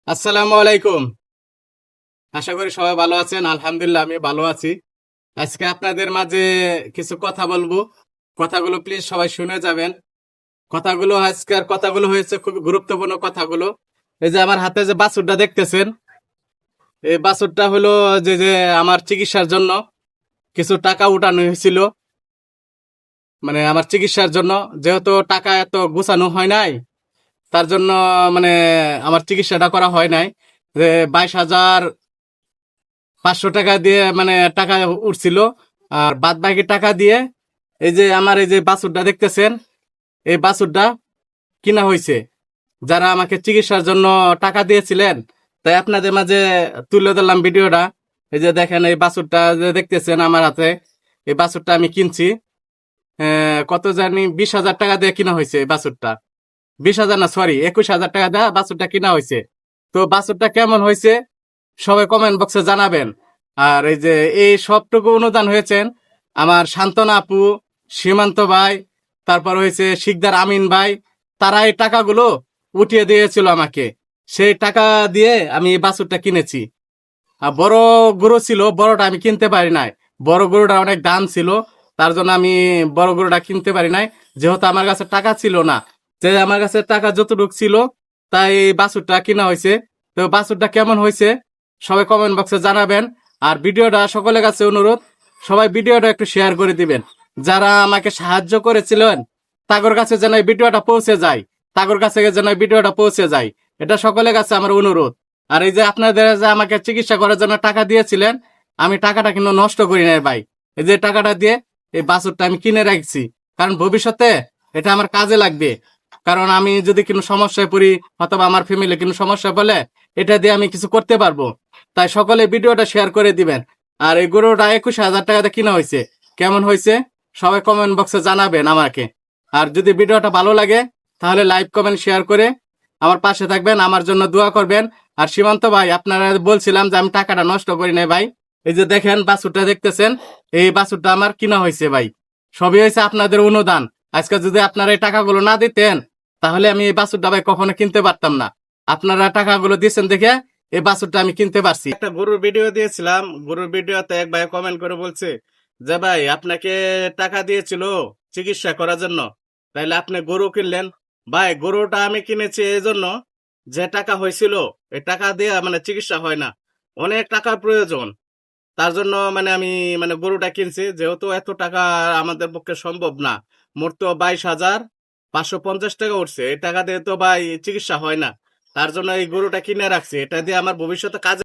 আসসালামু আলাইকুম। আশা করি সবাই ভালো আছেন। আলহামদুলিল্লাহ আমি ভালো আছি। আজকে আপনাদের মাঝে কিছু কথা বলবো। কথাগুলো প্লিজ সবাই শুনে যাবেন। আজকের কথাগুলো হয়েছে খুব গুরুত্বপূর্ণ কথাগুলো। এই যে আমার হাতে যে বাছুরটা দেখতেছেন, এই বাছুরটা হলো যে আমার চিকিৎসার জন্য কিছু টাকা উঠানো হয়েছিল। মানে আমার চিকিৎসার জন্য, যেহেতু টাকা এত গুছানো হয় নাই, তার জন্য মানে আমার চিকিৎসাটা করা হয় নাই। যে 22,500 টাকা দিয়ে মানে টাকা উঠছিল। আর বাদ বাকি টাকা দিয়ে এই যে আমার এই যে বাছুরটা দেখতেছেন, এই বাছুরটা কিনা হয়েছে। যারা আমাকে চিকিৎসার জন্য টাকা দিয়েছিলেন, তাই আপনাদের মাঝে তুলে ধরলাম ভিডিওটা। এই যে দেখেন, এই বাছুরটা যে দেখতেছেন আমার হাতে, এই বাছুরটা আমি কিনছি। কত জানি 20,000 টাকা দিয়ে কিনা হয়েছে এই বাছুরটা। 20,000 না, সরি, 21,000 টাকা দিয়ে বাছুরটা কিনা হয়েছে। তো বাছুরটা কেমন হয়েছে সবাই কমেন্ট বক্সে জানাবেন। আর এই যে এই সবটুকু অনুদান হয়েছেন আমার সান্তনা আপু, সীমান্ত ভাই, তারপর হয়েছে শিকদার আমিন ভাই। তারা এই টাকাগুলো উঠিয়ে দিয়েছিল আমাকে। সেই টাকা দিয়ে আমি এই বাছুরটা কিনেছি। আর বড় গরু ছিল, বড়টা আমি কিনতে পারি নাই। বড় গরুটা অনেক দাম ছিল, তার জন্য আমি বড় গরুটা কিনতে পারি নাই। যেহেতু আমার কাছে টাকা ছিল না, যে আমার কাছে টাকা যতটুকু ছিল, তাই এই বাছুরটা কিনা হয়েছে। তো বাছুরটা কেমন হয়েছে সবাই কমেন্ট বক্সে জানাবেন। আর ভিডিওটা সকলের কাছে অনুরোধ, সবাই ভিডিওটা একটু শেয়ার করে দিবেন। যারা আমাকে সাহায্য করেছিলেন তাগর কাছে যেন এই ভিডিওটা পৌঁছে যায়, তাগর কাছে যেন এই ভিডিওটা পৌঁছে যায়, এটা সকলের কাছে আমার অনুরোধ। আর এই যে আপনাদের যে আমাকে চিকিৎসা করার জন্য টাকা দিয়েছিলেন, আমি টাকাটা কিন্তু নষ্ট করি নাই ভাই। এই যে টাকাটা দিয়ে এই বাছুরটা আমি কিনে রাখছি, কারণ ভবিষ্যতে এটা আমার কাজে লাগবে। কারণ আমি যদি কোনো সমস্যায় পড়ি অথবা আমার ফ্যামিলি কোনো সমস্যা বলে, এটা দিয়ে আমি কিছু করতে পারবো। তাই সকলে ভিডিওটা শেয়ার করে দিবেন। আর এই গরুটা 21,000 টাকাতে কিনা হয়েছে, কেমন হয়েছে সবাই কমেন্ট বক্সে জানাবেন আমাকে। আর যদি ভিডিওটা ভালো লাগে তাহলে লাইক কমেন্ট শেয়ার করে আমার পাশে থাকবেন, আমার জন্য দোয়া করবেন। আর সীমান্ত ভাই, আপনারা বলছিলাম যে আমি টাকাটা নষ্ট করি নাই ভাই। এই যে দেখেন বাছুরটা দেখতেছেন, এই বাছুরটা আমার কিনা হয়েছে ভাই। সবই হয়েছে আপনাদের অনুদান। আজকে যদি আপনারা এই টাকাগুলো না দিতেন, তাহলে আমি এই বাছুরটা ভাই কখনো কিনতে পারতাম না। আপনারা টাকাগুলো দিয়েছেন দেখে এই বাছুরটা আমি কিনতে পারছি। একটা গরুর ভিডিও দিয়েছিলাম, গরুর ভিডিওতে এক ভাই কমেন্ট করে বলছে যে ভাই আপনাকে টাকা দিয়েছিল চিকিৎসা করার জন্য, তাইলে আপনি গরু কিনলেন। ভাই গরুটা আমি কিনেছি এই জন্য, যে টাকা হয়েছিল এই টাকা দিয়ে মানে চিকিৎসা হয় না, অনেক টাকার প্রয়োজন। তার জন্য মানে আমি মানে গরুটা কিনছি, যেহেতু এত টাকা আমাদের পক্ষে সম্ভব না। মোট তো 22,550 টাকা উঠছে, এই টাকা দিয়ে তো ভাই চিকিৎসা হয় না। তার জন্য এই গরুটা কিনে রাখছি, এটা দিয়ে আমার ভবিষ্যতে কাজে